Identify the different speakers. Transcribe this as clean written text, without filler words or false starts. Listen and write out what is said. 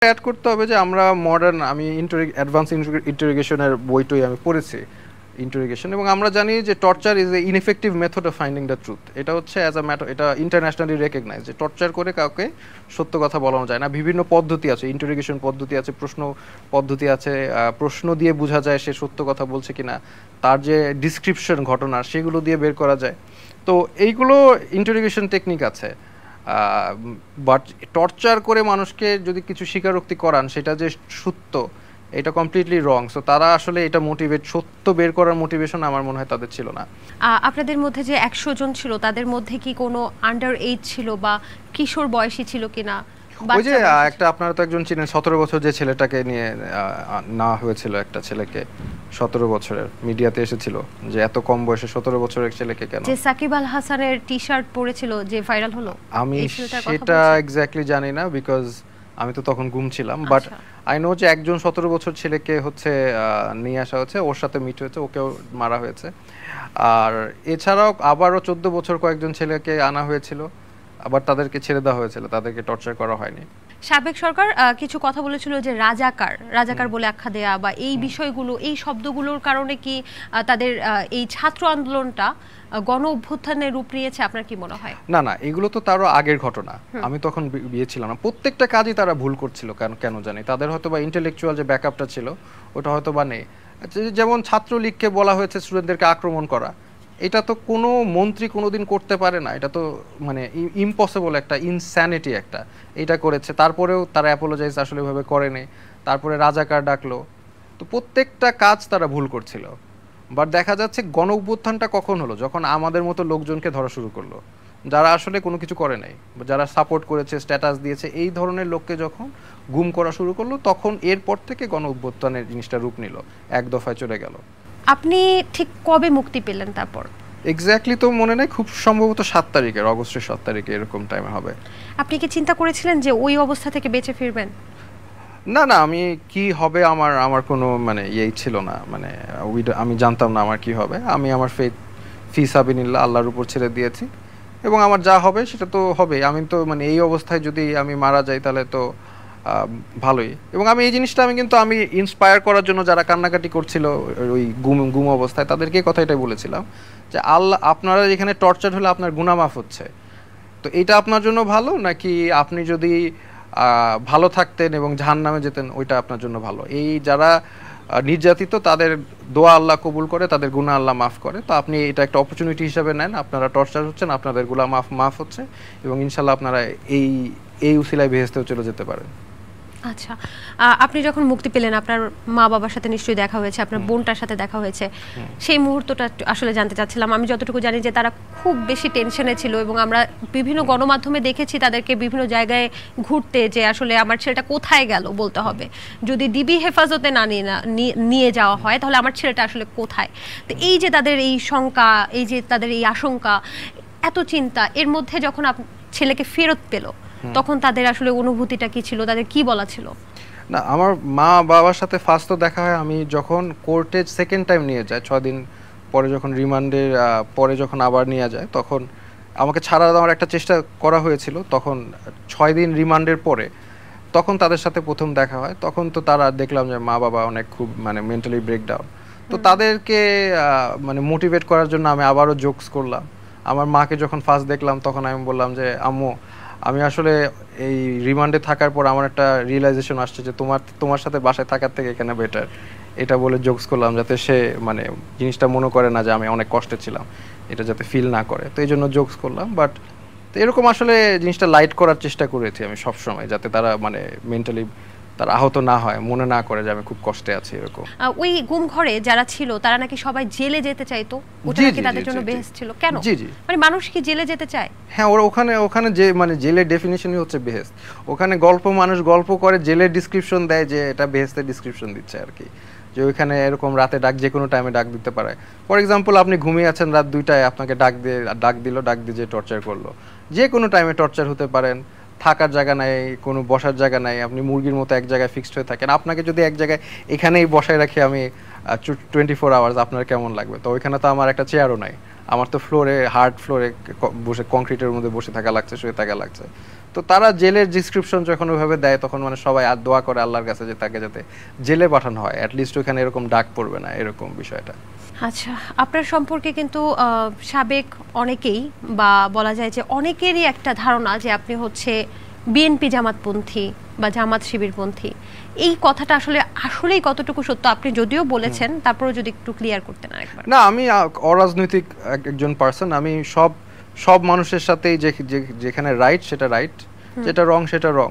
Speaker 1: Add করতে হবে যে আমরা মডার্ন আমি অ্যাডভান্স ইন্টারোগেশনের বইটই আমি পড়েছি ইন্টারোগেশন, এবং আমরা জানি যে torture is a ineffective method of finding the truth. এটা হচ্ছে অ্যাজ আ ম্যাটার, এটা ইন্টারন্যাশনালি রেকগনাইজ যে টর্চার করে কাউকে সত্য কথা বলানো যায় না। বিভিন্ন পদ্ধতি আছে, ইন্টারোগেশন পদ্ধতি আছে, প্রশ্ন পদ্ধতি আছে, প্রশ্ন দিয়ে বোঝা যায় সে সত্য কথা বলছে কিনা, তার যে ডিসক্রিপশন ঘটনার সেগুলো দিয়ে বের করা যায়। তো এইগুলো ইন্টারোগেশন টেকনিক আছে। বাট টর্চার করে মানুষকে যদি কিছু স্বীকারোক্তি করান সেটা যে সত্য, এটা কমপ্লিটলি রং। সো তারা আসলে এটা সত্য বের করার মোটিভেশন আমার মনে হয় তাদের ছিল না।
Speaker 2: আপনাদের মধ্যে যে 100 জন ছিল তাদের মধ্যে কি কোনো আন্ডার এজ ছিল বা কিশোর বয়সী ছিল কিনা?
Speaker 1: ওই যে একটা আপনারা তো একজন চিনেন 17 বছর যে ছেলেটাকে নিয়ে না হয়েছিল, একটা ছেলেকে 17 বছরের মিডিয়াতে এসেছিল যে এত কম বয়সে 17 বছরের ছেলেকে কেন,
Speaker 2: যে সাকিব আল হাসানের টি-শার্ট পরেছিল যে ভাইরাল হলো,
Speaker 1: আমি সেটা এক্স্যাক্টলি জানি না বিকজ আমি তো তখন ঘুমছিলাম। বাট আই নো যে একজন 17 বছর ছেলেকে হচ্ছে নিয়ে আসা হয়েছে, ওর সাথে মিট হয়েছে, ওকেও মারা হয়েছে। আর এছাড়াও আবারও 14 বছর কয়েকজন ছেলেকে আনা হয়েছিল, আবার তাদেরকে ছেড়ে দেওয়া হয়েছিল, তাদেরকে টর্চার করা হয়নি।
Speaker 2: সাবেক সরকার কিছু কথা বলেছিল যে রাজাকার বলে আখ্যা দেয়া বা এই বিষয়গুলো, এই শব্দগুলোর কারণে কি তাদের এই ছাত্র আন্দোলনটা গণ অভ্যুত্থানের রূপ নিয়েছে? আপনার কি মনে হয়?
Speaker 1: না না, এগুলো তো তারও আগের ঘটনা, আমি তখন বিয়ে ছিলাম না। প্রত্যেকটা কাজই তারা ভুল করছিল, কেন জানি তাদের হয়তো বা ইন্টেলেকচুয়াল যে ব্যাকআপটা ছিল ওটা হয়তো বা নেই। যেমন ছাত্রলীগকে বলা হয়েছে স্টুডেন্টদেরকে আক্রমণ করা, এটা তো কোনো মন্ত্রী কোনোদিন করতে পারে না, এটা তো মানে ইম্পসিবল, একটা ইনস্যানিটি একটা, এটা করেছে। তারপরেও তারা অ্যাপোলোজাইজ আসলে ওইভাবে করেনি। তারপরে রাজাকার ডাকলো, তো প্রত্যেকটা কাজ তারা ভুল করছিল। বাট দেখা যাচ্ছে গণ অভ্যুত্থানটা কখন হলো, যখন আমাদের মতো লোকজনকে ধরা শুরু করলো, যারা আসলে কোনো কিছু করে নাই, যারা সাপোর্ট করেছে, স্ট্যাটাস দিয়েছে, এই ধরনের লোককে যখন গুম করা শুরু করলো, তখন এরপর থেকে গণ অভ্যুত্থানের জিনিসটা রূপ নিল, এক দফায় চলে গেল।
Speaker 2: আপনি ঠিক কবে মুক্তি পেলেন তারপর?
Speaker 1: এক্স্যাক্টলি তো মনে নেই, খুব সম্ভবত 7 তারিখে, অগস্টের 7 তারিখে এরকম টাইমে হবে।
Speaker 2: আপনি কি চিন্তা করেছিলেন যে ওই অবস্থা থেকে বেঁচে ফিরবেন?
Speaker 1: না না, আমি কি হবে আমার কোনো মানে ইয়েই ছিল না, মানে আমি জানতাম না আমার কি হবে। আমি আমার ফি সাবিনিল্লাহ আল্লাহর উপর ছেড়ে দিয়েছি, এবং আমার যা হবে সেটা তো হবে। আমি তো মানে এই অবস্থায় যদি আমি মারা যাই তাহলে তো ভালোই। এবং আমি এই জিনিসটা আমি ইন্সপায়ার করার জন্য যারা কান্নাকাটি করছিল ওই গুম অবস্থায়, তাদেরকে কথা এটাই বলেছিলাম যে আল্লাহ, আপনারা এখানে টর্চার হলে আপনার গুনাহ মাফ হচ্ছে, তো এটা আপনার জন্য ভালো, নাকি আপনি যদি ভালো থাকতেন এবং জাহান্নামে যেতেন ওইটা আপনার জন্য ভালো? এই যারা নির্যাতিত তাদের দোয়া আল্লাহ কবুল করে, তাদের গুনাহ আল্লাহ মাফ করে। তো আপনি এটা একটা অপরচুনিটি হিসেবে নেন, আপনারা টর্চার হচ্ছেন, আপনাদের গুনাহ মাফ হচ্ছে, এবং ইনশাল্লাহ আপনারা এই উসিলায় বেহেশতেও চলে যেতে পারেন।
Speaker 2: আচ্ছা, আপনি যখন মুক্তি পেলেন আপনার মা বাবার সাথে নিশ্চয়ই দেখা হয়েছে, আপনার বোনটার সাথে দেখা হয়েছে, সেই মুহূর্তটা আসলে জানতে চাচ্ছিলাম। আমি যতটুকু জানি যে তারা খুব বেশি টেনশনে ছিল, এবং আমরা বিভিন্ন গণমাধ্যমে দেখেছি তাদেরকে বিভিন্ন জায়গায় ঘুরতে, যে আসলে আমার ছেলেটা কোথায় গেল বলতে হবে, যদি ডিবি হেফাজতে না নিয়ে যাওয়া হয় তাহলে আমার ছেলেটা আসলে কোথায়। তো এই যে তাদের এই শঙ্কা, এই যে তাদের এই আশঙ্কা, এত চিন্তা, এর মধ্যে যখন ছেলেকে ফেরত পেল তখন তাদের আসলে অনুভূতিটা কি ছিল, তাদের কি বলা ছিল?
Speaker 1: না, আমার মা বাবার সাথে ফার্স্ট তো দেখা হয় আমি যখন কোর্টে সেকেন্ড টাইম নিয়ে যায়, 6 দিন পরে যখন রিমান্ডের পরে যখন আবার নিয়ে যায়, তখন আমাকে ছাড়া দেওয়ার একটা চেষ্টা করা হয়েছিল। তখন 6 দিন রিমান্ডের পরে তখন তাদের সাথে প্রথম দেখা হয়। তখন তো তারা দেখলাম যে মা বাবা অনেক খুব মানে মেন্টালি ব্রেকডাউন। তো তাদেরকে মানে মোটিভেট করার জন্য আমি আবারও জোকস করলাম। আমার মাকে যখন ফার্স্ট দেখলাম তখন আমি বললাম যে আম্মু, আমি আসলে এই রিমান্ডে থাকার পর আমার একটা রিয়েলাইজেশন আসছে যে তোমার সাথে বাসায় থাকার থেকে এখানে বেটার। এটা বলে জোকস করলাম যাতে সে মানে জিনিসটা মনে করে না যে আমি অনেক কষ্টে ছিলাম, এটা যাতে ফিল না করে। তো এই জন্য জোকস করলাম। বাট এরকম আসলে জিনিসটা লাইট করার চেষ্টা করেছি আমি সবসময়, যাতে তারা মানে মেন্টালি তারা আহত না হয়, মনে না করে যে আমি খুব কষ্টে আছি এরকম।
Speaker 2: ওই গুম ঘরে যারা ছিল তারা নাকি সবাই জেলে যেতে চাইতো, ওটা নাকি তাদের জন্য বেহেশত ছিল। কেন?
Speaker 1: জি জি,
Speaker 2: মানে মানুষ কি জেলে যেতে চায়?
Speaker 1: হ্যাঁ, ওখানে যে মানে জেলের ডেফিনিশনই হচ্ছে বেহেশত। ওখানে মানুষ গল্প করে, জেলের ডিসক্রিপশন দেয় যে এটা বেহেশতের ডিসক্রিপশন দিচ্ছে আর কি, যে ওইখানে এরকম রাতে যে কোনো টাইমে ডাক দিতে পারে। ফর এক্সাম্পল, আপনি ঘুমিয়ে আছেন রাত 2টায়, আপনাকে ডাক দিয়ে যে টর্চার করলো, যে কোনো টাইমে টর্চার হতে পারেন। থাকার জায়গা নাই, কোনো বসার জায়গা নাই, আপনি মুরগির মতো এক জায়গায় ফিক্সড হয়ে থাকেন। আপনাকে যদি এক জায়গায় এখানেই বসায় রাখি আমি 24 আওয়ার্স, আপনার কেমন লাগবে? তো ওইখানে তো আমার একটা চেয়ারও নাই, আমার তো হার্ড ফ্লোরে বসে কংক্রিটের মধ্যে বসে থাকা লাগছে, শুয়ে থাকা লাগছে। তো তো তারা জেলের ডিসক্রিপশন যখন ওইভাবে দেয় তখন মানে সবাই আর দোয়া করে আল্লাহর কাছে যে তাকে যাতে জেলে পাঠানো হয়, অ্যাটলিস্ট ওখানে এরকম ডাক পড়বে না, এরকম বিষয়টা।
Speaker 2: আচ্ছা, আপনার সম্পর্কে কিন্তু সাবেক অনেকেই বা বলা যায় যে অনেকেরই একটা ধারণা যে আপনি হচ্ছে বিএনপি জামাতপন্থী বা জামাত শিবিরপন্থী। এই কথাটা আসলে আসলেই কতটুকু সত্য? আপনি যদিও বলেছেন, তারপরেও যদি একটু ক্লিয়ার করতেন আরেকবার।
Speaker 1: না, আমি অরাজনৈতিক একজন পার্সন। আমি সব মানুষের সাথেই যেখানে রাইট সেটা রাইট, যেটা রং সেটা রং।